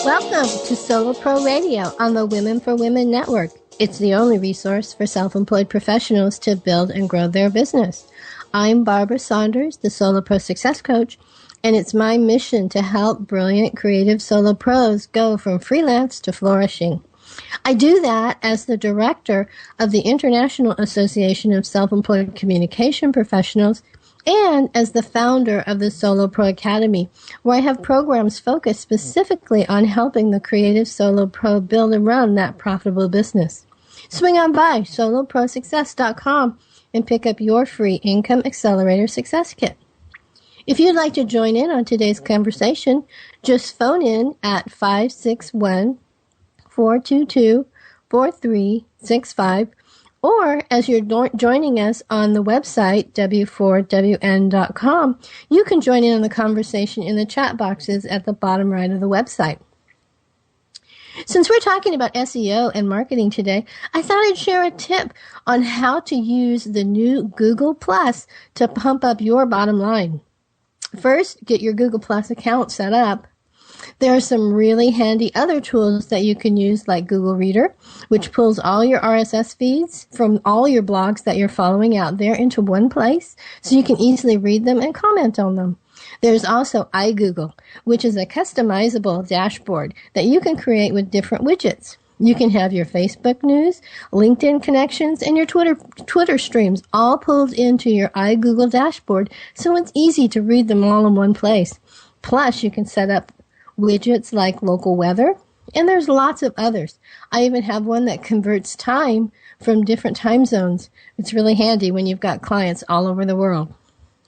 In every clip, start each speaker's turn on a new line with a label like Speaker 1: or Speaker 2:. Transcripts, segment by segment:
Speaker 1: Welcome to Solo Pro Radio on the Women for Women Network. It's the only resource for self-employed professionals to build and grow their business. I'm Barbara Saunders, the Solo Pro Success Coach, and it's my mission to help brilliant creative solo pros go from freelance to flourishing. I do that as the director of the International Association of Self-Employed Communication Professionals and as the founder of the Solo Pro Academy, where I have programs focused specifically on helping the creative solo pro build and run that profitable business. Swing on by soloprosuccess.com and pick up your free Income Accelerator Success Kit. If you'd like to join in on today's conversation, just phone in at 561-422-4365, or as you're joining us on the website, w4wn.com, you can join in on the conversation in the chat boxes at the bottom right of the website. Since we're talking about SEO and marketing today, I thought I'd share a tip on how to use the new Google Plus to pump up your bottom line. First, get your Google Plus account set up. There are some really handy other tools that you can use, like Google Reader, which pulls all your RSS feeds from all your blogs that you're following out there into one place, so you can easily read them and comment on them. There's also iGoogle, which is a customizable dashboard that you can create with different widgets. You can have your Facebook news, LinkedIn connections, and your Twitter streams all pulled into your iGoogle dashboard, so it's easy to read them all in one place. Plus, you can set up widgets like local weather, and there's lots of others. I even have one that converts time from different time zones. It's really handy when you've got clients all over the world.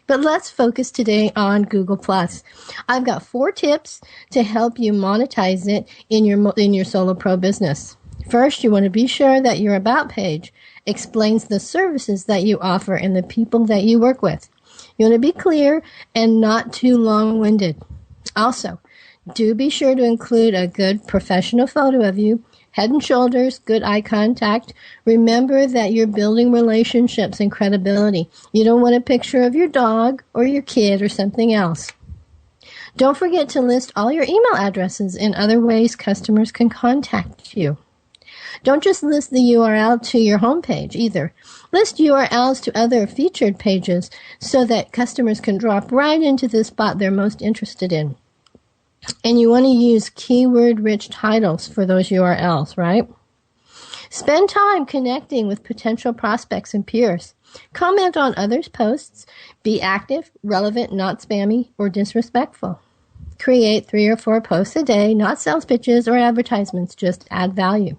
Speaker 1: But let's focus today on Google Plus. I've got 4 tips to help you monetize it in your solo pro business. First, you want to be sure that your About page explains the services that you offer and the people that you work with. You want to be clear and not too long-winded. Also, do be sure to include a good professional photo of you, head and shoulders, good eye contact. Remember that you're building relationships and credibility. You don't want a picture of your dog or your kid or something else. Don't forget to list all your email addresses and other ways customers can contact you. Don't just list the URL to your homepage either. List URLs to other featured pages so that customers can drop right into the spot they're most interested in. And you want to use keyword-rich titles for those URLs, right? Spend time connecting with potential prospects and peers. Comment on others' posts. Be active, relevant, not spammy, or disrespectful. Create 3 or 4 posts a day, not sales pitches or advertisements, just add value.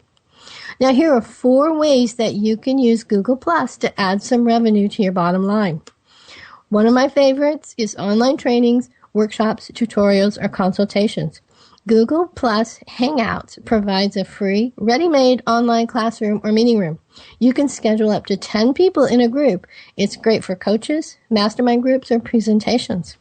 Speaker 1: Now, here are 4 ways that you can use Google Plus to add some revenue to your bottom line. One of my favorites is online trainings, workshops, tutorials, or consultations. Google Plus Hangouts provides a free, ready-made online classroom or meeting room. You can schedule up to 10 people in a group. It's great for coaches, mastermind groups, or presentations.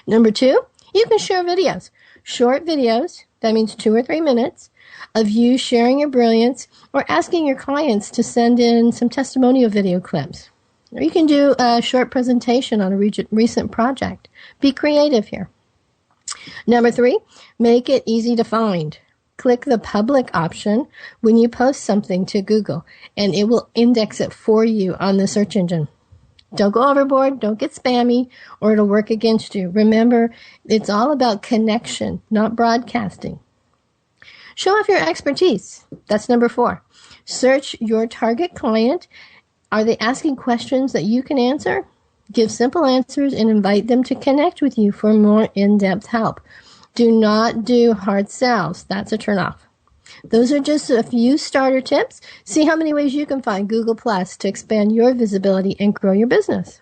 Speaker 1: Number 2, you can share videos. Short videos, that means 2 or 3 minutes, of you sharing your brilliance or asking your clients to send in some testimonial video clips. Or you can do a short presentation on a recent project. Be creative here. Number 3, make it easy to find. Click the public option when you post something to Google, and it will index it for you on the search engine. Don't go overboard, don't get spammy, or it'll work against you. Remember, it's all about connection, not broadcasting. Show off your expertise. That's number 4. Search your target client. Are they asking questions that you can answer? Give simple answers and invite them to connect with you for more in-depth help. Do not do hard sells. That's a turnoff. Those are just a few starter tips. See how many ways you can find Google Plus to expand your visibility and grow your business.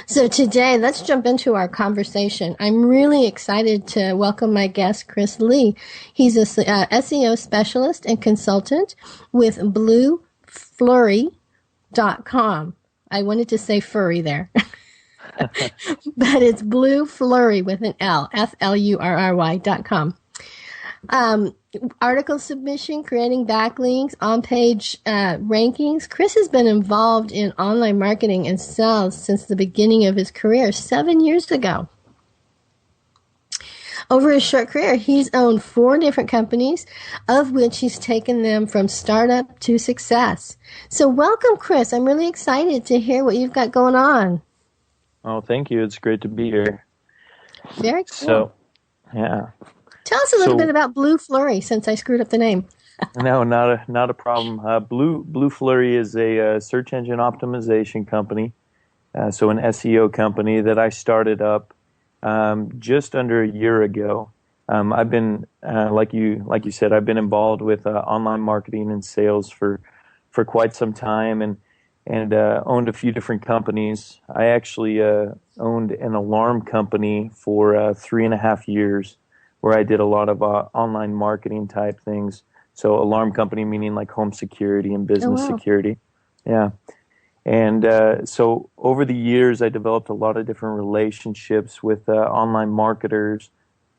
Speaker 1: So today, let's jump into our conversation. I'm really excited to welcome my guest, Chris Lee. He's a SEO specialist and consultant with blueflurry.com. I wanted to say furry there, but it's Blue Flurry with an L, FLURRY.com. Article submission, creating backlinks, on-page rankings. Chris has been involved in online marketing and sales since the beginning of his career 7 years ago. Over his short career, he's owned 4 different companies, of which he's taken them from startup to success. So welcome, Chris. I'm really excited to hear what you've got going on.
Speaker 2: Oh, thank you. It's great to be here.
Speaker 1: Very cool.
Speaker 2: So, yeah.
Speaker 1: Tell us a little bit about Blue Flurry, since I screwed up the name.
Speaker 2: No, not a problem. Blue Flurry is a search engine optimization company, so an SEO company that I started up just under a year ago. I've been like you said, I've been involved with online marketing and sales for quite some time, and owned a few different companies. I actually owned an alarm company for 3.5 years, where I did a lot of online marketing type things. So alarm company meaning like home security and business security. Yeah. And so over the years, I developed a lot of different relationships with online marketers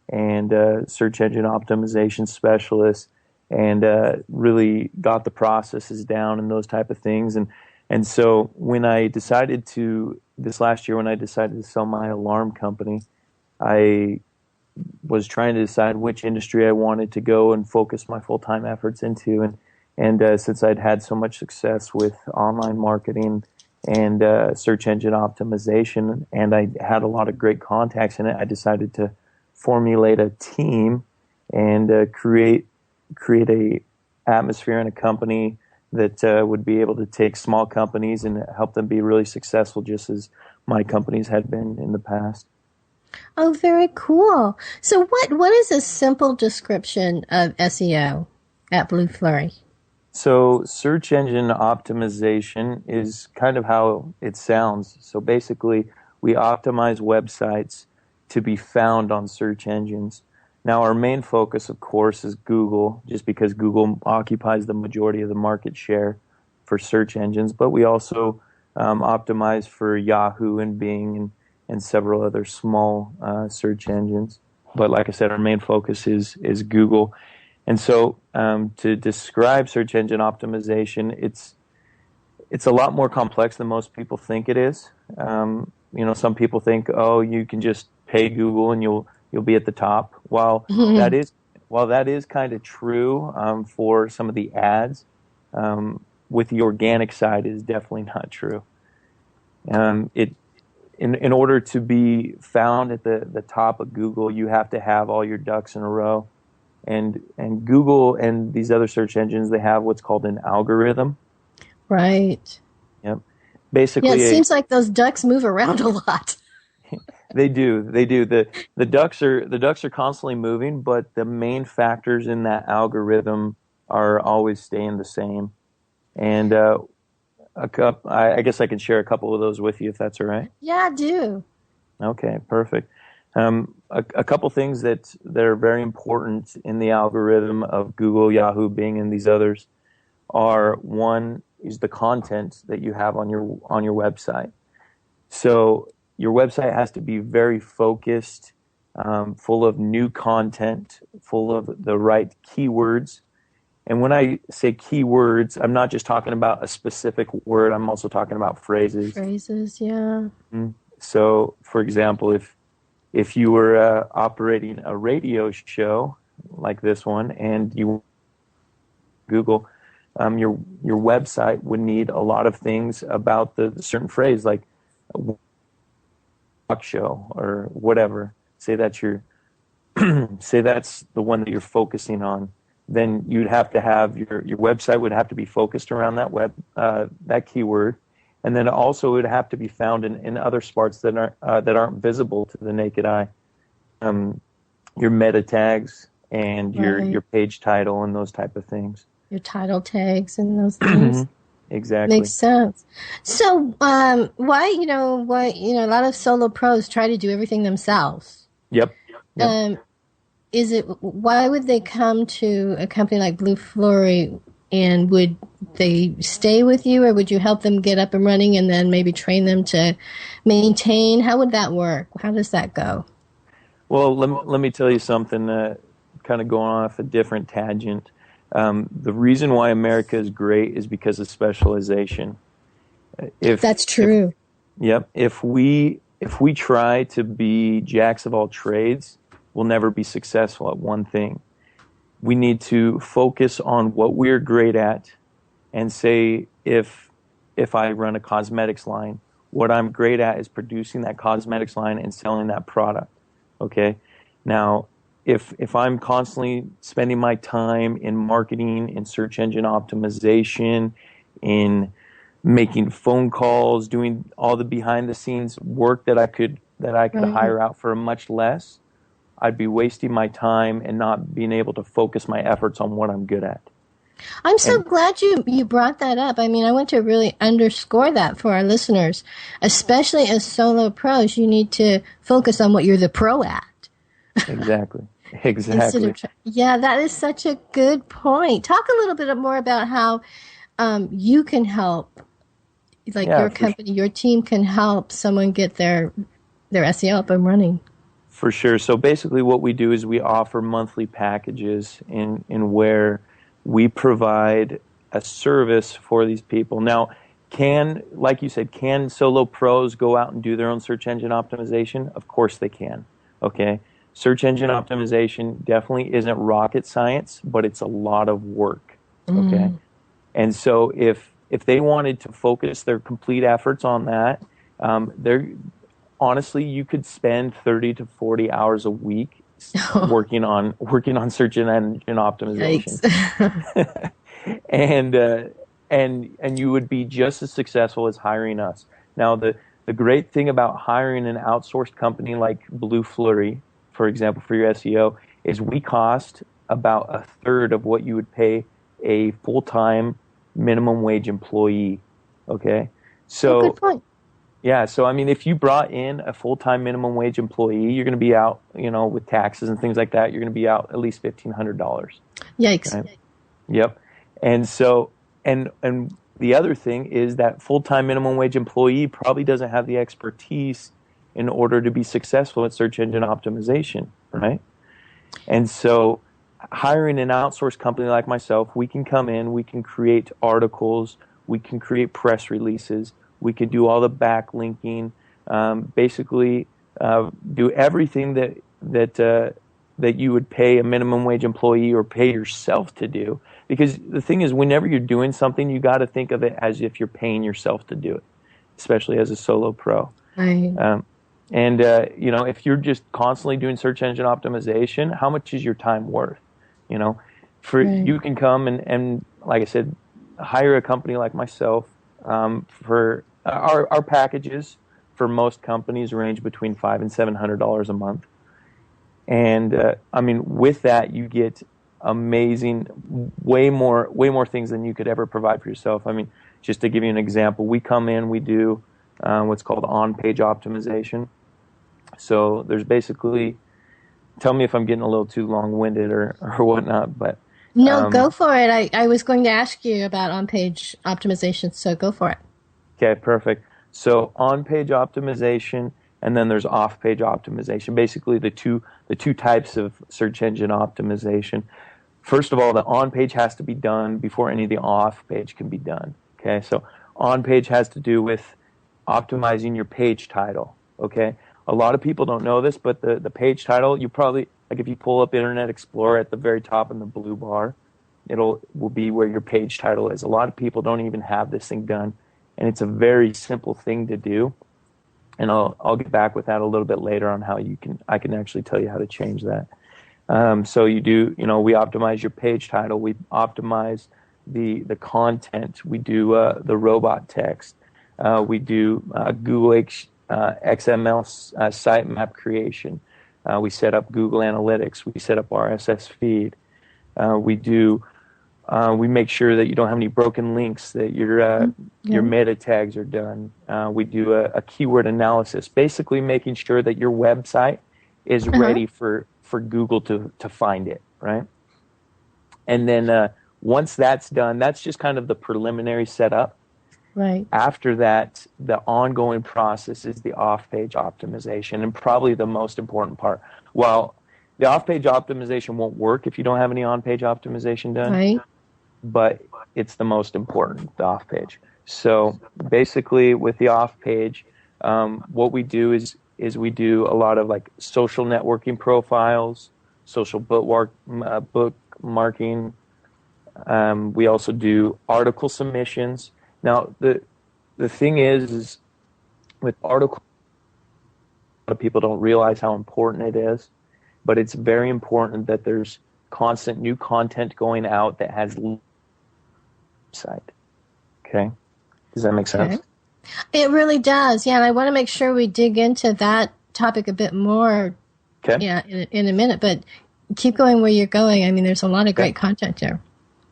Speaker 2: and search engine optimization specialists, and really got the processes down and those type of things. And so when I decided this last year, when I decided to sell my alarm company, I was trying to decide which industry I wanted to go and focus my full-time efforts into. And since I'd had so much success with online marketing and search engine optimization, and I had a lot of great contacts in it, I decided to formulate a team and create a atmosphere and a company that would be able to take small companies and help them be really successful, just as my companies had been in the past.
Speaker 1: Oh, very cool. So what is a simple description of SEO at Blue Flurry?
Speaker 2: So search engine optimization is kind of how it sounds. So basically, we optimize websites to be found on search engines. Now, our main focus, of course, is Google, just because Google occupies the majority of the market share for search engines. But we also optimize for Yahoo and Bing and several other small search engines. But like I said, our main focus is Google. And so to describe search engine optimization, it's a lot more complex than most people think it is. Some people think, oh, you can just pay Google and you'll be at the top. While that is kind of true for some of the ads, with the organic side, it is definitely not true. In order to be found at the top of Google, you have to have all your ducks in a row. And Google and these other search engines, they have what's called an algorithm.
Speaker 1: Right.
Speaker 2: Yep. Basically,
Speaker 1: yeah, it seems like those ducks move around a lot.
Speaker 2: They do. The ducks are constantly moving, but the main factors in that algorithm are always staying the same. And I guess I can share a couple of those with you if that's all right.
Speaker 1: Yeah, I do.
Speaker 2: Okay, perfect. A couple things that are very important in the algorithm of Google, Yahoo, Bing, and these others are, one is the content that you have on your website. So your website has to be very focused, full of new content, full of the right keywords. And when I say keywords, I'm not just talking about a specific word. I'm also talking about phrases.
Speaker 1: Phrases, yeah.
Speaker 2: So, for example, if you were operating a radio show like this one, and you Google, your website would need a lot of things about the certain phrase, like talk show or whatever. Say that's the one that you're focusing on. Then you'd have to have your website would have to be focused around that keyword, and then also it would have to be found in other spots that aren't visible to the naked eye. Your meta tags and your page title and those type of things.
Speaker 1: Your title tags and those things.
Speaker 2: Exactly.
Speaker 1: Makes sense. So, why a lot of solo pros try to do everything themselves.
Speaker 2: Yep.
Speaker 1: Why would they come to a company like Blue Flurry, and would they stay with you, or would you help them get up and running and then maybe train them to maintain? How would that work? How does that go?
Speaker 2: Well, let me tell you something, kind of going off a different tangent. The reason why America is great is because of specialization.
Speaker 1: That's true.
Speaker 2: If we try to be jacks of all trades, will never be successful at one thing. We need to focus on what we're great at, and say, if I run a cosmetics line, what I'm great at is producing that cosmetics line and selling that product. Okay? Now, if I'm constantly spending my time in marketing, in search engine optimization, in making phone calls, doing all the behind the scenes work that I could hire out for much less, I'd be wasting my time and not being able to focus my efforts on what I'm good at.
Speaker 1: I'm so glad you brought that up. I mean, I want to really underscore that for our listeners, especially as solo pros. You need to focus on what you're the pro at.
Speaker 2: Exactly. Exactly.
Speaker 1: Yeah, that is such a good point. Talk a little bit more about how you can help, like your company, your team can help someone get their SEO up and running.
Speaker 2: For sure. So basically what we do is we offer monthly packages in where we provide a service for these people. Now, like you said, can solo pros go out and do their own search engine optimization? Of course they can. Okay. Search engine optimization definitely isn't rocket science, but it's a lot of work. Okay. And so if they wanted to focus their complete efforts on that, honestly, you could spend 30 to 40 hours a week working on search engine optimization. and you would be just as successful as hiring us. Now, the great thing about hiring an outsourced company like Blue Flurry, for example, for your SEO, is we cost about a third of what you would pay a full-time minimum wage employee. Okay, so
Speaker 1: good point.
Speaker 2: Yeah, so I mean, if you brought in a full-time minimum wage employee, you're going to be out, with taxes and things like that, you're going to be out at least $1,500.
Speaker 1: Yikes!
Speaker 2: Right? Yep. And so, and the other thing is that full-time minimum wage employee probably doesn't have the expertise in order to be successful at search engine optimization, right? And so, hiring an outsourced company like myself, we can come in, we can create articles, we can create press releases, we could do all the backlinking, basically do everything that you would pay a minimum wage employee or pay yourself to do. Because the thing is, whenever you're doing something, you got to think of it as if you're paying yourself to do it, especially as a solo pro.
Speaker 1: Right.
Speaker 2: If you're just constantly doing search engine optimization, how much is your time worth? You can come and like I said, hire a company like myself. For our packages for most companies range between $500 and $700 a month, and with that you get amazing, way more things than you could ever provide for yourself. I mean, just to give you an example, we come in, we do what's called on-page optimization. So there's basically, tell me if I'm getting a little too long-winded or whatnot, but
Speaker 1: no, go for it. I was going to ask you about on-page optimization, so go for it.
Speaker 2: Okay, perfect. So on-page optimization, and then there's off-page optimization. Basically, the two types of search engine optimization. First of all, the on-page has to be done before any of the off-page can be done. Okay, so on-page has to do with optimizing your page title. Okay, a lot of people don't know this, but the page title, you probably, like if you pull up Internet Explorer at the very top in the blue bar, will be where your page title is. A lot of people don't even have this thing done, and it's a very simple thing to do. And I'll get back with that a little bit later on how I can actually tell you how to change that. So we optimize your page title, we optimize the content, we do the robot text, we do Google XML sitemap creation. We set up Google Analytics. We set up RSS feed. We make sure that you don't have any broken links, that your meta tags are done. We do a keyword analysis, basically making sure that your website is ready for Google to find it, right? And then once that's done, that's just kind of the preliminary setup.
Speaker 1: Right.
Speaker 2: After that, the ongoing process is the off-page optimization, and probably the most important part. Well, the off-page optimization won't work if you don't have any on-page optimization done.
Speaker 1: Right.
Speaker 2: But it's the most important, the off-page. So basically, with the off-page, what we do is is we do a lot of like social networking profiles, social bookmarking. We also do article submissions. Now, the thing is with articles, a lot of people don't realize how important it is, but it's very important that there's constant new content going out that has website. Okay, does that make sense?
Speaker 1: Okay. It really does. Yeah, and I want to make sure we dig into that topic a bit more.
Speaker 2: Okay.
Speaker 1: Yeah, in a minute, but keep going where you're going. I mean, there's a lot of great content there.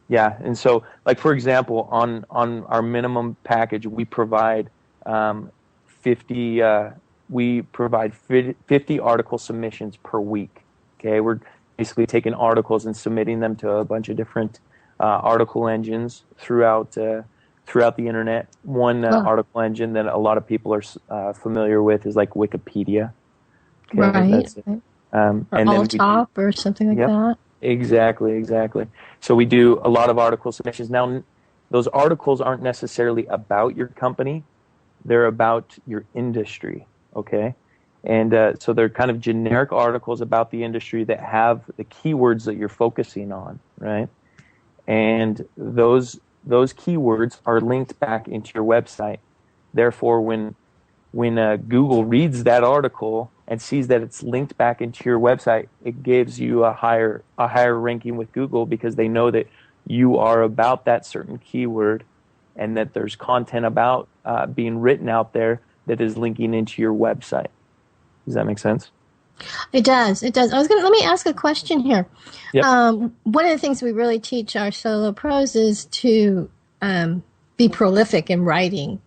Speaker 2: Yeah, and so, like for example, on our minimum package, we provide 50 50 article submissions per week. Okay, we're basically taking articles and submitting them to a bunch of different article engines throughout the internet. One article engine that a lot of people are familiar with is like Wikipedia. Okay,
Speaker 1: right.
Speaker 2: that's it.
Speaker 1: Or
Speaker 2: and
Speaker 1: All Top or something like that.
Speaker 2: Exactly. So we do a lot of article submissions. Now, those articles aren't necessarily about your company. They're about your industry, okay? And so they're kind of generic articles about the industry that have the keywords that you're focusing on, right? And those keywords are linked back into your website. Therefore, when Google reads that article and sees that it's linked back into your website, it gives you a higher ranking with Google because they know that you are about that certain keyword and that there's content about being written out there that is linking into your website. Does that make sense?
Speaker 1: It does. Let me ask a question here.
Speaker 2: Yep.
Speaker 1: One of the things we really teach our solo pros is to be prolific in writing.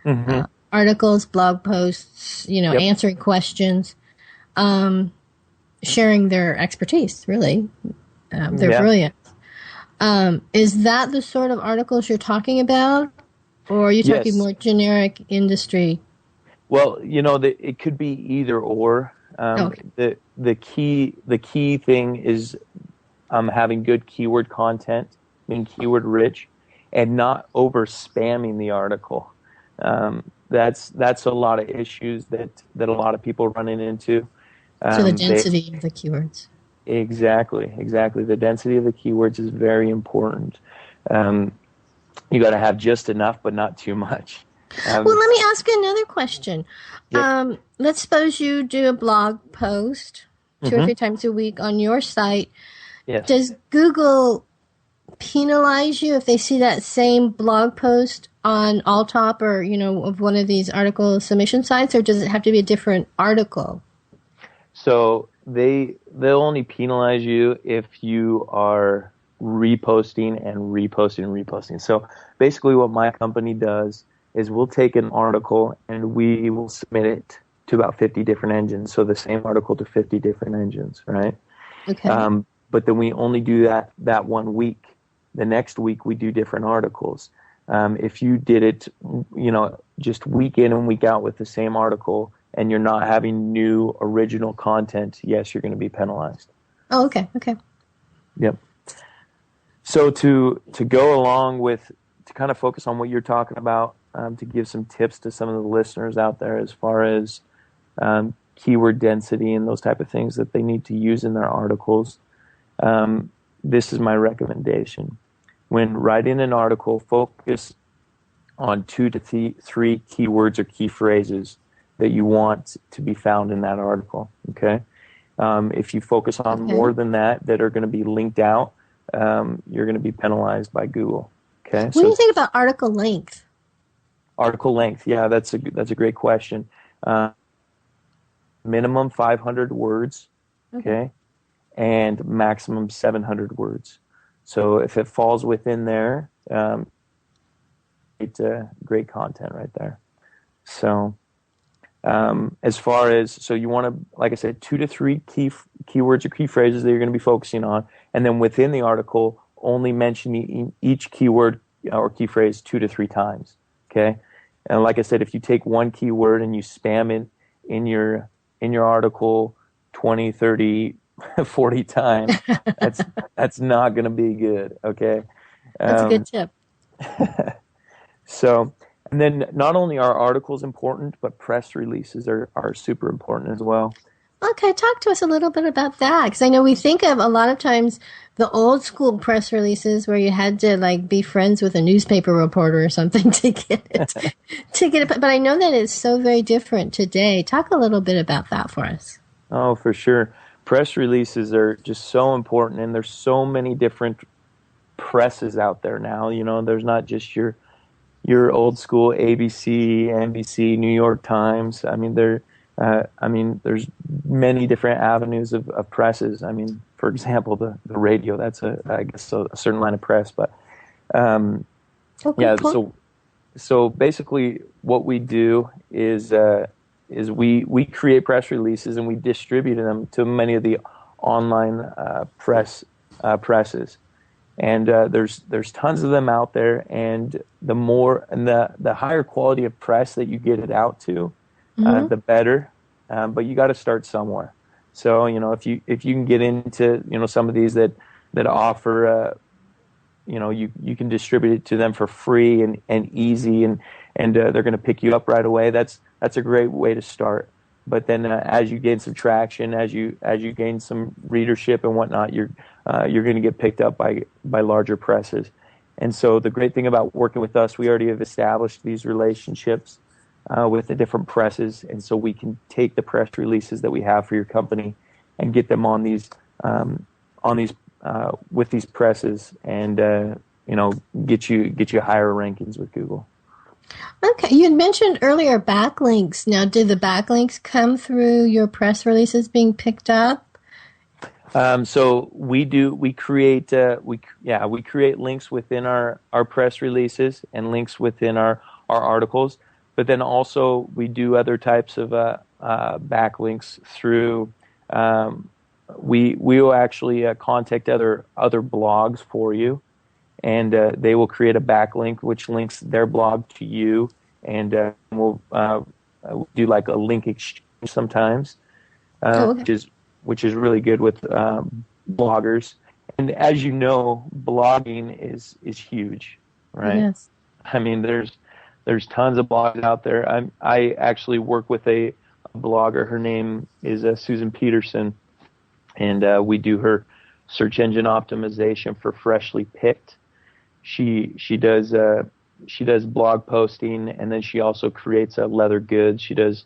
Speaker 2: Mm-hmm.
Speaker 1: Articles, blog posts, answering questions, sharing their expertise, really, their brilliance. Is that the sort of articles you're talking about? Or are you talking more generic industry?
Speaker 2: Well, it could be either or.
Speaker 1: Okay.
Speaker 2: The key thing is having good keyword content, being keyword rich, and not over spamming the article. That's a lot of issues that a lot of people are running into.
Speaker 1: So the density of the keywords.
Speaker 2: Exactly. The density of the keywords is very important. You got to have just enough, but not too much.
Speaker 1: Well, let me ask you another question.
Speaker 2: Yep.
Speaker 1: Let's suppose you do a blog post 2 or 3 times a week on your site.
Speaker 2: Yes.
Speaker 1: Does Google penalize you if they see that same blog post on All Top or, of one of these article submission sites, or does it have to be a different article?
Speaker 2: So they'll only penalize you if you are reposting and reposting. So basically what my company does is we'll take an article and we will submit it to about 50 different engines. So the same article to 50 different engines, right?
Speaker 1: Okay.
Speaker 2: But then we only do that 1 week. The next week we do different articles. If you did it, just week in and week out with the same article and you're not having new original content, yes, you're going to be penalized.
Speaker 1: Oh, okay.
Speaker 2: Yep. So to go along with, to kind of focus on what you're talking about, to give some tips to some of the listeners out there as far as keyword density and those type of things that they need to use in their articles, this is my recommendation. When writing an article, focus on 2 to 3 keywords or key phrases that you want to be found in that article, okay? If you focus on more than that are going to be linked out, you're going to be penalized by Google, okay?
Speaker 1: What do you think about article length?
Speaker 2: Article length, yeah, that's a great question. Minimum 500 words, okay, and maximum 700 words. So if it falls within there, it's great content right there. So as far as, so you want to, like I said, 2 to 3 keywords or key phrases that you're going to be focusing on, and then within the article, only mention each keyword or key phrase 2 to 3 times. Okay, and like I said, if you take one keyword and you spam it in your article 20, 30, 40 times, that's not going to be good. Okay,
Speaker 1: that's a good tip.
Speaker 2: So And then not only are articles important, but press releases are super important as well.
Speaker 1: Okay, talk to us a little bit about that, because I know we think of a lot of times the old school press releases where you had to like be friends with a newspaper reporter or something to get it. But I know that it's so very different today. Talk a little bit about that for us.
Speaker 2: Oh, for sure. Press releases are just so important, and there's so many different presses out there now. There's not just your old school ABC, NBC, New York Times. There's many different avenues of presses. For example, the radio. That's I guess a certain line of press. But yeah. So basically, what we do is we create press releases and we distribute them to many of the online presses. And there's tons of them out there, and the higher quality of press that you get it out to, the better. But you got to start somewhere. So if you can get into some of these that offer you can distribute it to them for free and easy, and they're going to pick you up right away. That's a great way to start. But then as you gain some traction, as you gain some readership and whatnot, you're going to get picked up by larger presses. And so the great thing about working with us, we already have established these relationships with the different presses, and so we can take the press releases that we have for your company and get them on these with these presses, and get you higher rankings with Google.
Speaker 1: Okay, you had mentioned earlier backlinks. Now, did the backlinks come through your press releases being picked up?
Speaker 2: So we create links within our press releases and links within our articles, but then also we do other types of backlinks through. We will actually contact other blogs for you, and they will create a backlink which links their blog to you, and we'll do like a link exchange sometimes, which is really good with bloggers. And as you know, blogging is huge, right?
Speaker 1: Yes.
Speaker 2: There's tons of blogs out there. I actually work with a blogger. Her name is Susan Peterson, and we do her search engine optimization for Freshly Picked. She does blog posting, and then she also creates leather goods. She does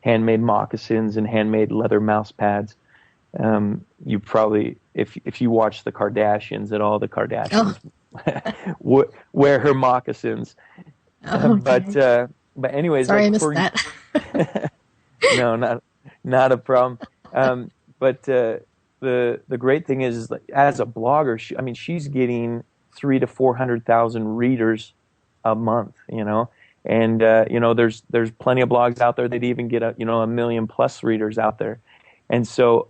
Speaker 2: handmade moccasins and handmade leather mouse pads. You probably, if you watch the Kardashians at all, the Kardashians wear her moccasins.
Speaker 1: Okay.
Speaker 2: But anyways,
Speaker 1: sorry, I missed that.
Speaker 2: No, not a problem. But the great thing is that as a blogger, she's getting 300,000 to 400,000 readers a month. And there's plenty of blogs out there that even get a million plus readers out there. And so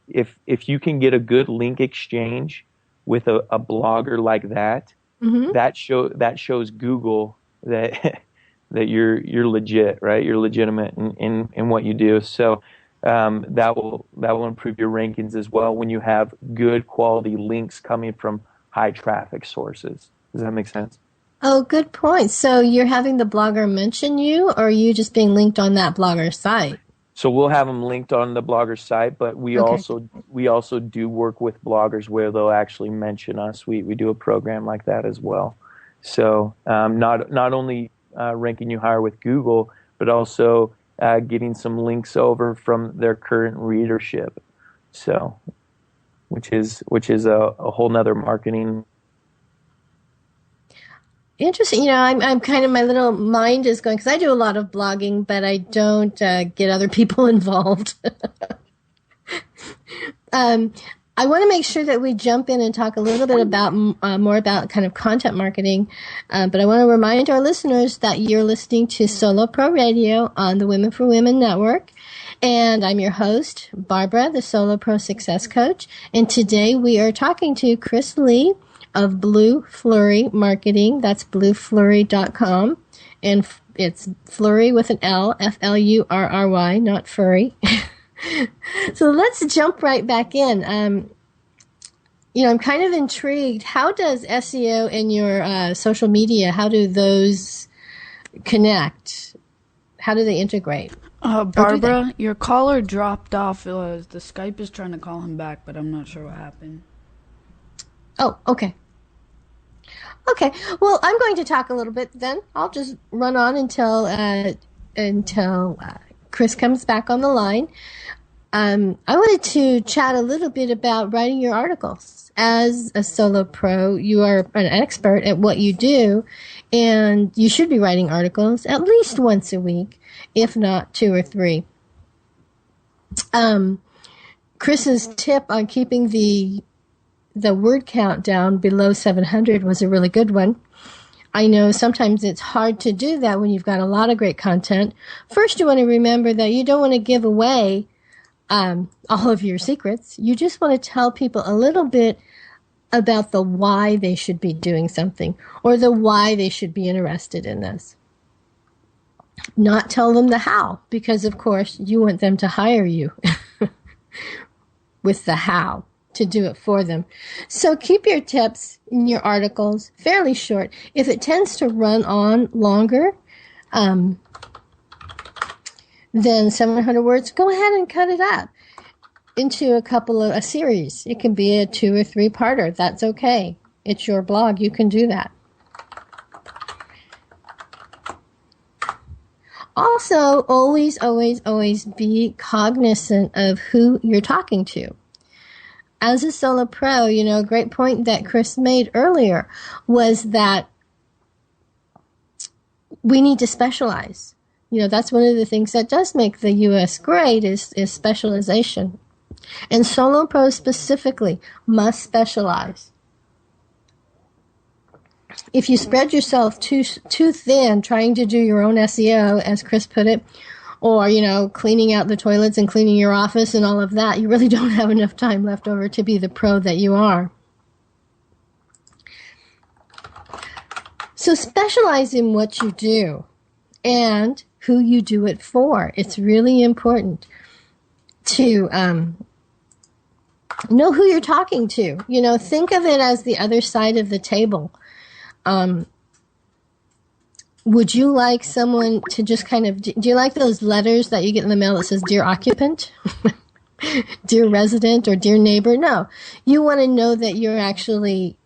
Speaker 2: if you can get a good link exchange with a blogger like that, that shows Google that you're legit, right? You're legitimate in what you do. So that will improve your rankings as well when you have good quality links coming from high traffic sources. Does that make sense?
Speaker 1: Oh, good point. So you're having the blogger mention you, or are you just being linked on that blogger site?
Speaker 2: So we'll have them linked on the blogger site, but we also do work with bloggers where they'll actually mention us. We do a program like that as well. So not only ranking you higher with Google, but also getting some links over from their current readership. So, which is a whole nother marketing.
Speaker 1: Interesting. I'm kind of, my little mind is going, because I do a lot of blogging, but I don't get other people involved. I want to make sure that we jump in and talk a little bit about more about kind of content marketing. But I want to remind our listeners that you're listening to Solo Pro Radio on the Women for Women Network. And I'm your host, Barbara, the Solo Pro Success Coach. And today we are talking to Chris Lee of Blue Flurry Marketing. That's blueflurry.com. And it's Flurry with an L, Flurry, not furry. So let's jump right back in. I'm kind of intrigued. How does SEO and your social media, how do those connect? How do they integrate?
Speaker 3: Barbara, your caller dropped off. The Skype is trying to call him back, but I'm not sure what happened.
Speaker 1: Oh, okay. Okay, well, I'm going to talk a little bit then. I'll just run on until Chris comes back on the line. I wanted to chat a little bit about writing your articles. As a solo pro, you are an expert at what you do, and you should be writing articles at least once a week, if not 2 or 3. Chris's tip on keeping the word count down below 700 was a really good one. I know sometimes it's hard to do that when you've got a lot of great content. First, you want to remember that you don't want to give away all of your secrets. You just want to tell people a little bit about the why they should be doing something or the why they should be interested in this. Not tell them the how, because, of course, you want them to hire you with the how to do it for them. So keep your tips in your articles fairly short. If it tends to run on longer than 700 words, go ahead and cut it up into a series. It can be a 2 or 3 parter. That's okay. It's your blog. You can do that. Also, always, always, always be cognizant of who you're talking to. As a solo pro, a great point that Chris made earlier was that we need to specialize. That's one of the things that does make the U.S. great is specialization. And solo pros specifically must specialize. If you spread yourself too thin trying to do your own SEO, as Chris put it, or, cleaning out the toilets and cleaning your office and all of that, you really don't have enough time left over to be the pro that you are. So specialize in what you do and who you do it for. It's really important to know who you're talking to. Think of it as the other side of the table. Would you like someone to just do you like those letters that you get in the mail that says, Dear Occupant, Dear Resident, or Dear Neighbor? No. You want to know that you're actually,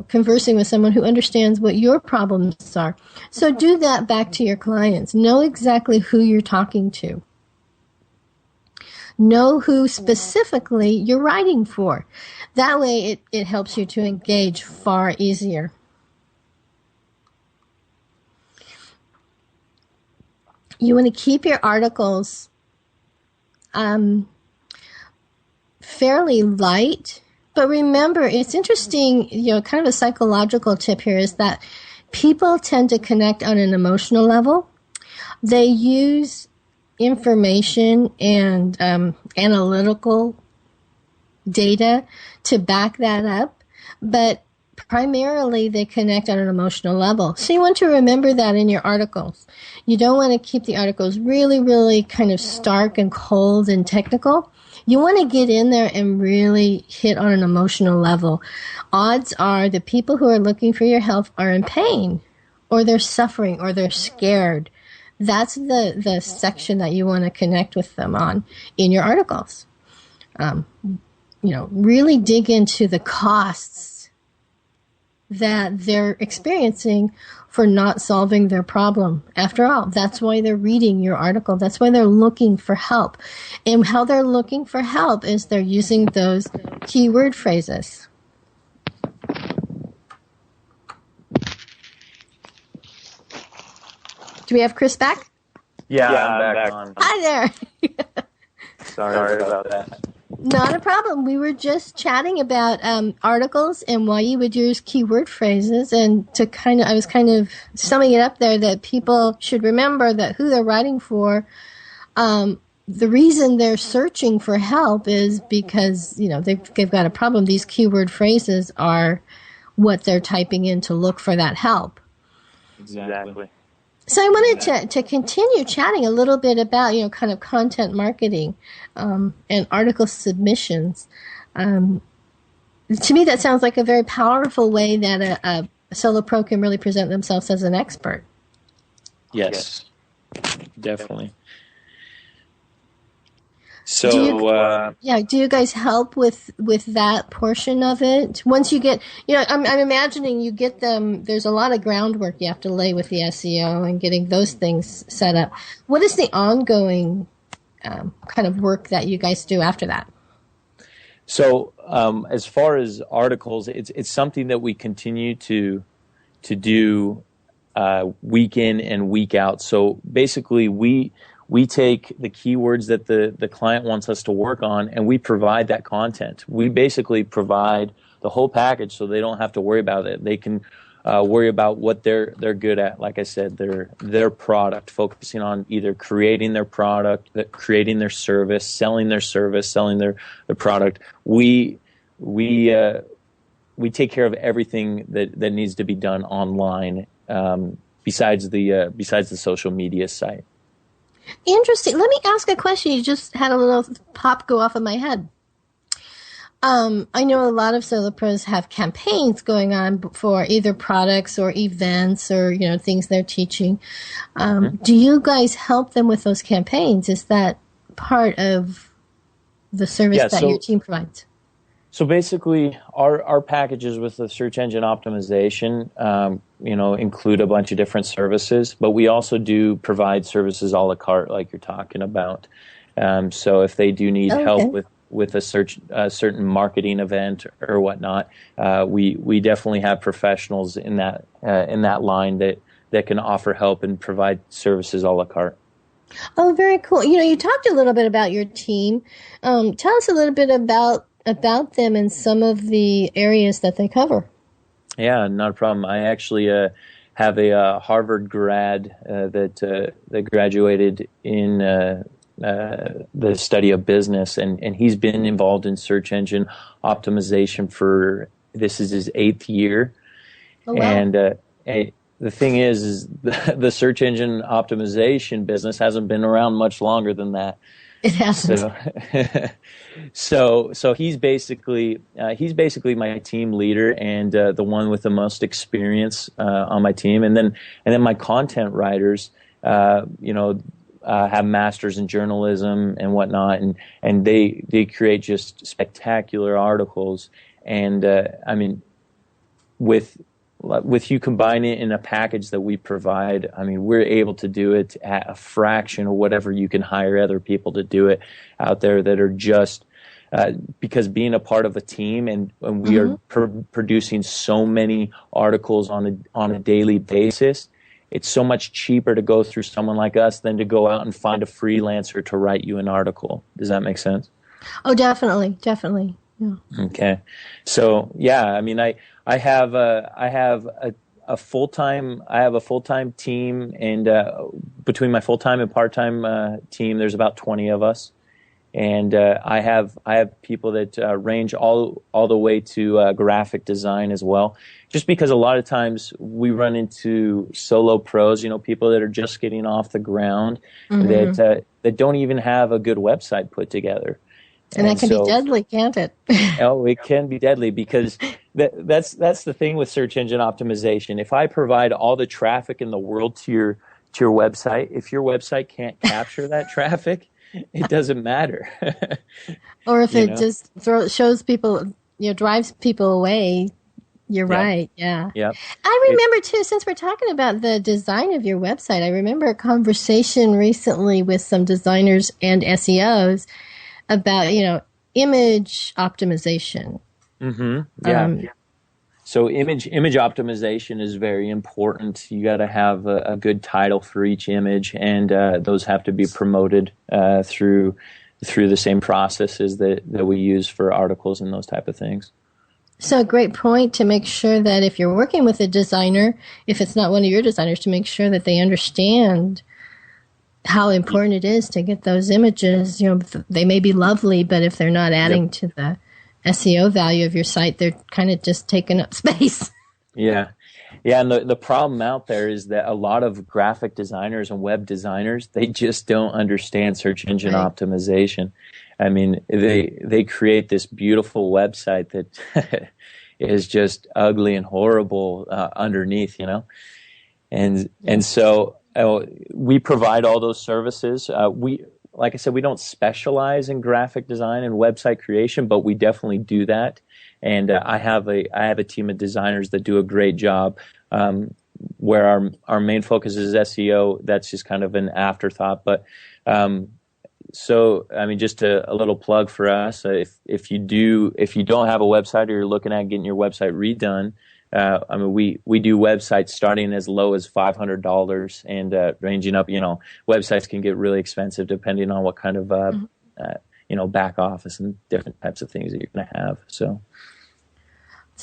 Speaker 1: conversing with someone who understands what your problems are. So do that back to your clients. Know exactly who you're talking to. Know who specifically you're writing for. That way it helps you to engage far easier. You want to keep your articles fairly light, but remember, it's interesting, kind of a psychological tip here is that people tend to connect on an emotional level. They use information and analytical data to back that up, but primarily they connect on an emotional level. So you want to remember that in your articles. You don't want to keep the articles really, really kind of stark and cold and technical. You want to get in there and really hit on an emotional level. Odds are the people who are looking for your help are in pain, or they're suffering, or they're scared. That's the section that you want to connect with them on in your articles. Really dig into the costs that they're experiencing for not solving their problem. After all, that's why they're reading your article. That's why they're looking for help. And how they're looking for help is they're using those keyword phrases. Do we have Chris back?
Speaker 2: Yeah, I'm back on.
Speaker 1: Hi there.
Speaker 2: Sorry about that.
Speaker 1: Not a problem. We were just chatting about articles and why you would use keyword phrases, and I was kind of summing it up there that people should remember that who they're writing for. The reason they're searching for help is because they've got a problem. These keyword phrases are what they're typing in to look for that help.
Speaker 2: Exactly.
Speaker 1: So I wanted to continue chatting a little bit about, kind of content marketing and article submissions. To me, that sounds like a very powerful way that a solo pro can really present themselves as an expert.
Speaker 2: Yes, definitely.
Speaker 1: Do you,
Speaker 2: So,
Speaker 1: do you guys help with that portion of it? Once you get, I'm imagining you get them. There's a lot of groundwork you have to lay with the SEO and getting those things set up. What is the ongoing kind of work that you guys do after that?
Speaker 2: so as far as articles, it's something that we continue to do week in and week out. So basically, we take the keywords that the client wants us to work on, and we provide that content. We basically provide the whole package, so they don't have to worry about it. They can worry about what they're good at. Like I said, their product, focusing on either creating their product, creating their service, selling their product. We take care of everything that needs to be done online, besides the social media site.
Speaker 1: Interesting. Let me ask a question. You just had a little pop go off in my head. I know a lot of solo pros have campaigns going on for either products or events or things they're teaching. Do you guys help them with those campaigns? Is that part of the service that your team provides?
Speaker 2: So basically, our packages with the search engine optimization, include a bunch of different services, but we also do provide services a la carte, like you're talking about. So if they do need help with a certain marketing event or whatnot, we definitely have professionals in that line that can offer help and provide services a la carte.
Speaker 1: Oh, very cool. You talked a little bit about your team. Tell us a little bit about them and some of the areas that they cover.
Speaker 2: Yeah, not a problem. I actually have a Harvard grad that graduated in the study of business, and he's been involved in search engine optimization this is his 8th year.
Speaker 1: Oh, wow.
Speaker 2: And the thing is the search engine optimization business hasn't been around much longer than that.
Speaker 1: It hasn't.
Speaker 2: So he's basically my team leader and the one with the most experience on my team, and then my content writers, have masters in journalism and whatnot, and they create just spectacular articles. And with you combine it in a package that we provide, we're able to do it at a fraction of whatever you can hire other people to do it out there that are just, because being a part of a team and we are producing so many articles on a daily basis, it's so much cheaper to go through someone like us than to go out and find a freelancer to write you an article. Does that make sense?
Speaker 1: Oh, definitely. Yeah.
Speaker 2: Okay. So yeah, I have a full-time team, and between my full-time and part-time team, there's about 20 of us, and I have people that range all the way to graphic design as well. Just because a lot of times we run into solo pros, people that are just getting off the ground, that don't even have a good website put together.
Speaker 1: And that can be deadly, can't it?
Speaker 2: Oh, it can be deadly, because that's the thing with search engine optimization. If I provide all the traffic in the world to your website, if your website can't capture that traffic, it doesn't matter.
Speaker 1: Or if it just shows people, drives people away. You're right. Yeah.
Speaker 2: Yeah.
Speaker 1: I remember too, since we're talking about the design of your website, I remember a conversation recently with some designers and SEOs about, image optimization.
Speaker 2: Yeah. So image optimization is very important. You got to have a good title for each image, and those have to be promoted through the same processes that we use for articles and those type of things.
Speaker 1: So a great point to make sure that if you're working with a designer, if it's not one of your designers, to make sure that they understand how important it is to get those images. They may be lovely, but if they're not adding to the SEO value of your site, they're kind of just taking up space.
Speaker 2: Yeah. And the problem out there is that a lot of graphic designers and web designers, they just don't understand search engine optimization. They create this beautiful website that is just ugly and horrible underneath, and so we provide all those services. Like I said, we don't specialize in graphic design and website creation, but we definitely do that. And I have a team of designers that do a great job. Where our main focus is SEO, that's just kind of an afterthought. But so I mean, just a little plug for us. If you don't have a website or you're looking at getting your website redone, I mean, we do websites starting as low as $500 and ranging up. Websites can get really expensive depending on what kind of back office and different types of things that you're going to have.
Speaker 1: So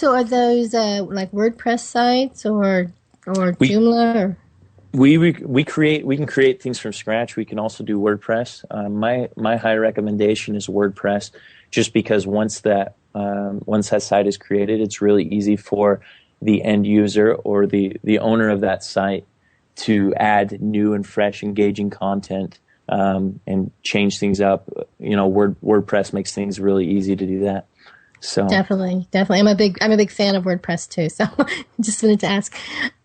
Speaker 1: are those like WordPress sites or Joomla? Or?
Speaker 2: We can create things from scratch. We can also do WordPress. My high recommendation is WordPress, just because once that site is created, it's really easy for the end user or the owner of that site to add new and fresh, engaging content and change things up. WordPress makes things really easy to do that. So
Speaker 1: definitely, I'm a big fan of WordPress too. So just wanted to ask.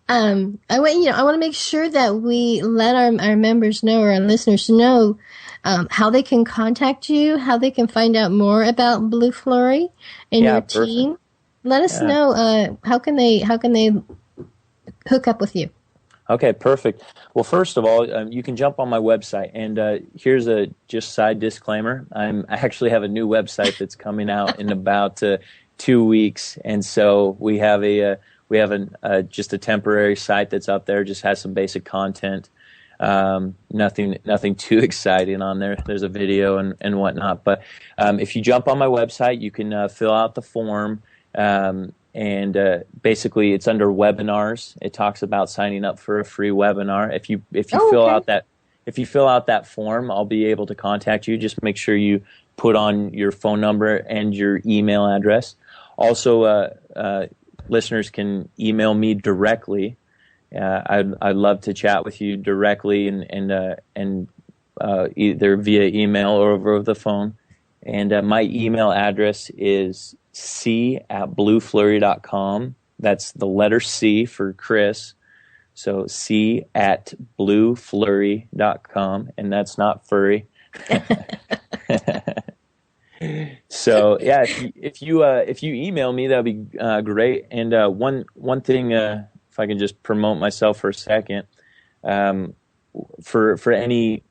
Speaker 1: I want to make sure that we let our members know, or our listeners know, how they can contact you, how they can find out more about Blue Flurry and your team. Let us know how can they hook up with you.
Speaker 2: Okay, perfect. Well, first of all, you can jump on my website, and here's a just side disclaimer. I actually have a new website that's coming out in about 2 weeks, and so we have just a temporary site that's up there. Just has some basic content. Nothing too exciting on there. There's a video and whatnot. But if you jump on my website, you can fill out the form. And basically, it's under webinars. It talks about signing up for a free webinar. If you fill out that form, I'll be able to contact you. Just make sure you put on your phone number and your email address. Also, listeners can email me directly. I'd love to chat with you directly and either via email or over the phone. And my email address is c@blueflurry.com. That's the letter C for Chris. So c@blueflurry.com, and that's not furry. So yeah, if you email me, that'd be great. And one thing, if I can just promote myself for a second, for any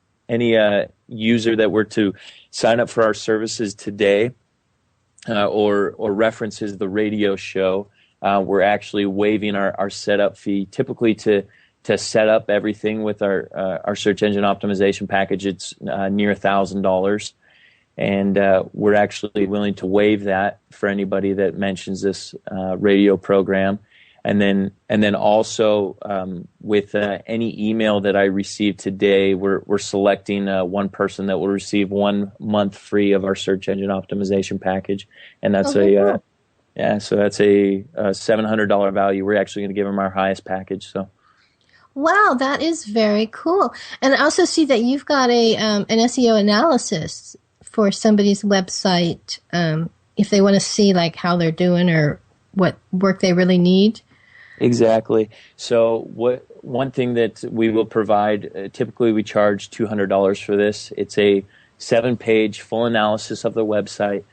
Speaker 2: user that were to sign up for our services today, or references the radio show, we're actually waiving our setup fee. Typically, to set up everything with our search engine optimization package, it's near $1,000. And we're actually willing to waive that for anybody that mentions this radio program. And then also with any email that I receive today, we're selecting one person that will receive 1 month free of our search engine optimization package, and that's so that's a $700 value. We're actually going to give them our highest package. So.
Speaker 1: Wow, that is very cool. And I also see that you've got an SEO analysis for somebody's website, if they want to see like how they're doing or what work they really need.
Speaker 2: Exactly. So one thing that we will provide, typically we charge $200 for this. It's a 7-page full analysis of the website.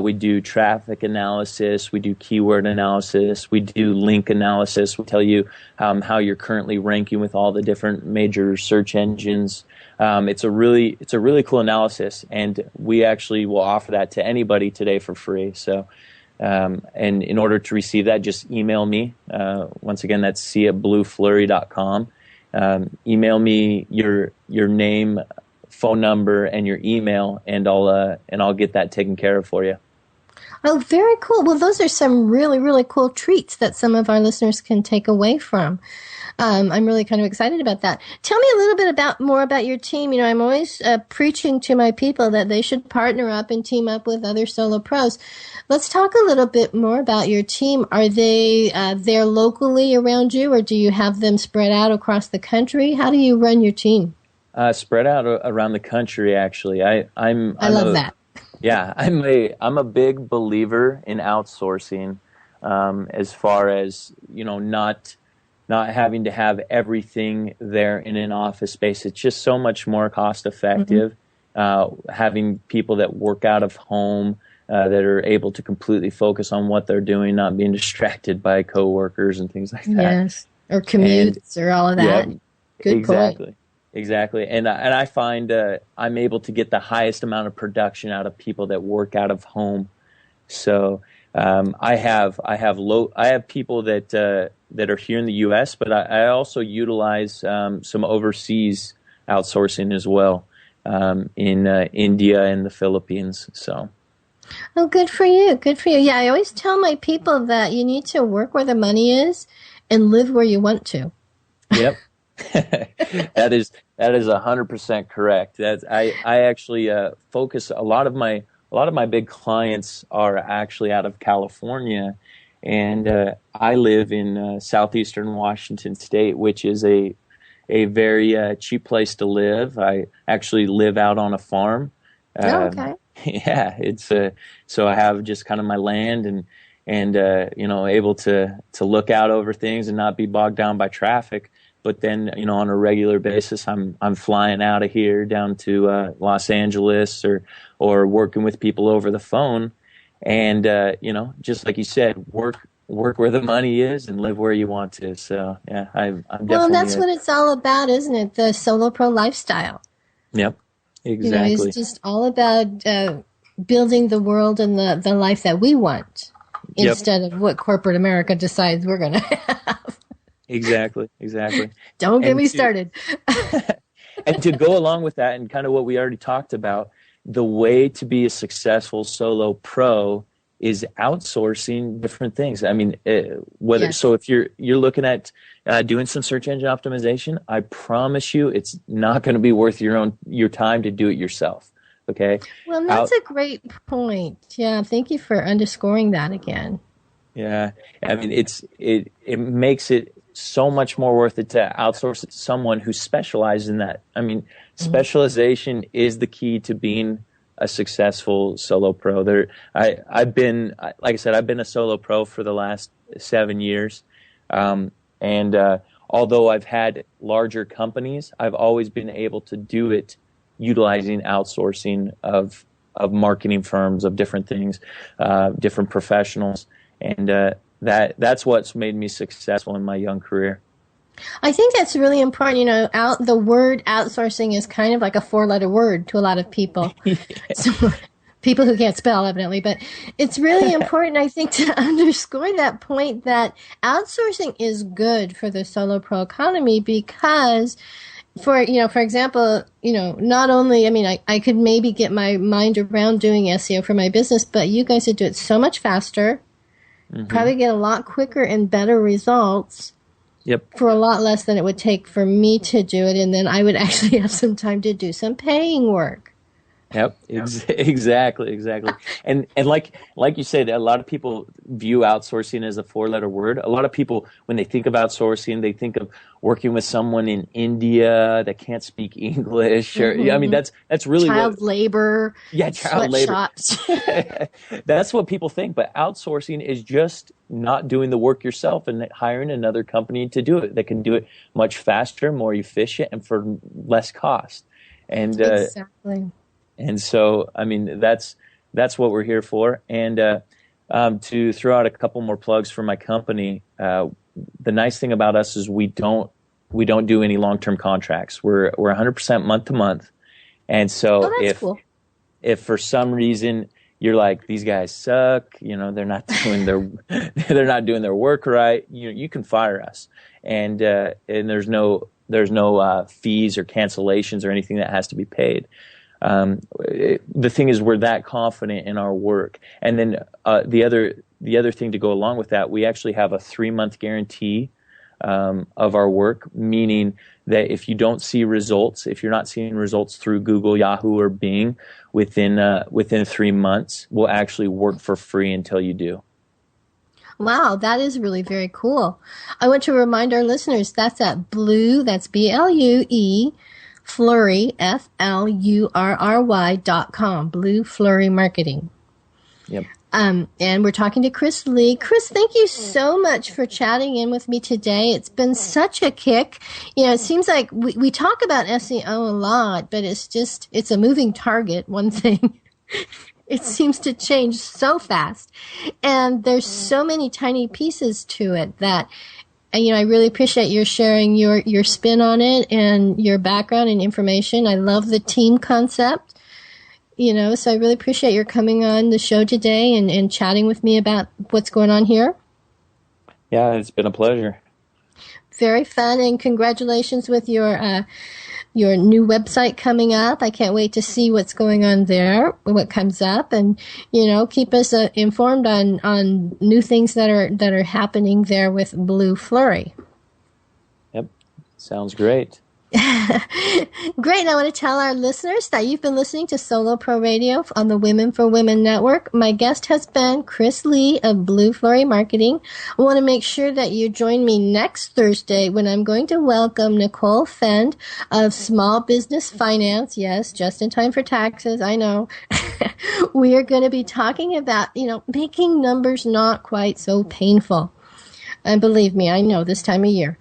Speaker 2: We do traffic analysis. We do keyword analysis. We do link analysis. We tell you how you're currently ranking with all the different major search engines. It's a really cool analysis, and we actually will offer that to anybody today for free. So. And in order to receive that, just email me. Once again, that's c@blueflurry.com. Email me your name, phone number, and your email, and I'll get that taken care of for you.
Speaker 1: Oh, very cool. Well, those are some really, really cool treats that some of our listeners can take away from. I'm really kind of excited about that. Tell me a little bit more about your team. I'm always preaching to my people that they should partner up and team up with other solo pros. Let's talk a little bit more about your team. Are they there locally around you, or do you have them spread out across the country? How do you run your team?
Speaker 2: Spread out around the country, actually. I
Speaker 1: love that.
Speaker 2: Yeah, I'm a big believer in outsourcing, as far as not having to have everything there in an office space. It's just so much more cost effective. Having people that work out of home, that are able to completely focus on what they're doing, not being distracted by coworkers and things like that.
Speaker 1: Yes, or commutes or all of that.
Speaker 2: Yeah,
Speaker 1: Good
Speaker 2: exactly.
Speaker 1: point.
Speaker 2: Exactly. And I find I'm able to get the highest amount of production out of people that work out of home. So I have people that are here in the U.S., but I also utilize some overseas outsourcing as well, in India and the Philippines. So.
Speaker 1: Oh, good for you. Good for you. Yeah, I always tell my people that you need to work where the money is and live where you want to.
Speaker 2: Yep. That is 100% correct. I actually focus a lot of my big clients are actually out of California, and I live in southeastern Washington State, which is a very cheap place to live. I actually live out on a farm.
Speaker 1: Okay.
Speaker 2: Yeah, it's so I have just kind of my land and able to look out over things and not be bogged down by traffic. But then, on a regular basis, I'm flying out of here down to Los Angeles or working with people over the phone, and just like you said, work where the money is and live where you want to. So yeah, I'm definitely.
Speaker 1: Well, that's what it's all about, isn't it? The solo pro lifestyle.
Speaker 2: Yep, exactly.
Speaker 1: It's just all about building the world and the life that we want, instead of what corporate America decides we're going to have.
Speaker 2: Exactly.
Speaker 1: Don't get me started.
Speaker 2: And to go along with that and kind of what we already talked about, the way to be a successful solo pro is outsourcing different things. I mean, so if you're looking at doing some search engine optimization, I promise you it's not going to be worth your time to do it yourself. Okay?
Speaker 1: Well, that's a great point. Yeah, thank you for underscoring that again.
Speaker 2: Yeah. I mean, it makes it so much more worth it to outsource it to someone who specializes in that. I mean, specialization is the key to being a successful solo pro. I've been a solo pro for the last 7 years. And although I've had larger companies, I've always been able to do it utilizing outsourcing of marketing firms, of different things, different professionals. And that's what's made me successful in my young career.
Speaker 1: I think that's really important. The word outsourcing is kind of like a 4-letter word to a lot of people. So, people who can't spell, evidently. But it's really important, I think, to underscore that point that outsourcing is good for the solo pro economy because, for example, not only, I could maybe get my mind around doing SEO for my business, but you guys would do it so much faster. Probably get a lot quicker and better results for a lot less than it would take for me to do it. And then I would actually have some time to do some paying work.
Speaker 2: Yep, exactly. And like you said, a lot of people view outsourcing as a 4-letter word. A lot of people, when they think of outsourcing, they think of working with someone in India that can't speak English. Or that's really
Speaker 1: child labor.
Speaker 2: Yeah, child labor.
Speaker 1: Shops.
Speaker 2: That's what people think. But outsourcing is just not doing the work yourself and hiring another company to do it that can do it much faster, more efficient, and for less cost. And
Speaker 1: exactly.
Speaker 2: And so, that's what we're here for. And to throw out a couple more plugs for my company, the nice thing about us is we don't do any long-term contracts. We're 100% month to month. And so if for some reason you're like, these guys suck, they're not doing their work right, you can fire us. And there's no fees or cancellations or anything that has to be paid. The thing is, we're that confident in our work. And then the other thing to go along with that, we actually have a 3-month guarantee of our work, meaning that if you don't see results, if you're not seeing results through Google, Yahoo, or Bing within 3 months, we'll actually work for free until you do.
Speaker 1: Wow, that is really very cool. I want to remind our listeners that's at Blue, that's BLUE, Flurry, FLURRY.com, Blue Flurry Marketing.
Speaker 2: Yep.
Speaker 1: And we're talking to Chris Lee. Chris, thank you so much for chatting in with me today. It's been such a kick. It seems like we talk about SEO a lot, but it's a moving target, one thing. It seems to change so fast. And there's so many tiny pieces to it that, I really appreciate your sharing your spin on it and your background and information. I love the team concept. So I really appreciate your coming on the show today and chatting with me about what's going on here.
Speaker 2: Yeah, it's been a pleasure.
Speaker 1: Very fun, and congratulations with your new website coming up. I can't wait to see what's going on there, what comes up, and keep us informed on new things that are happening there with Blue Flurry.
Speaker 2: Yep, sounds great.
Speaker 1: Great. And I want to tell our listeners that you've been listening to Solo Pro Radio on the Women for Women Network. My guest has been Chris Lee of Blue Flurry Marketing. I want to make sure that you join me next Thursday when I'm going to welcome Nicole Fend of Small Business Finance. Yes, just in time for taxes. I know. We are going to be talking about, making numbers not quite so painful. And believe me, I know this time of year.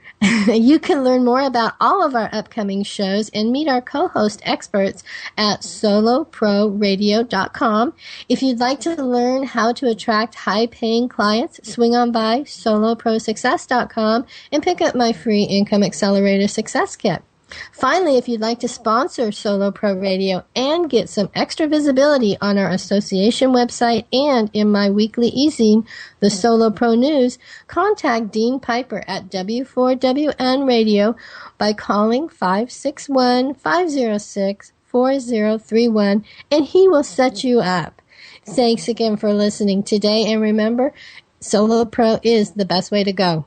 Speaker 1: You can learn more about all of our upcoming shows and meet our co-host experts at soloproradio.com. If you'd like to learn how to attract high-paying clients, swing on by soloprosuccess.com and pick up my free Income Accelerator Success Kit. Finally, if you'd like to sponsor Solo Pro Radio and get some extra visibility on our association website and in my weekly e-zine, the Solo Pro News, contact Dean Piper at W4WN Radio by calling 561-506-4031, and he will set you up. Thanks again for listening today, and remember, Solo Pro is the best way to go.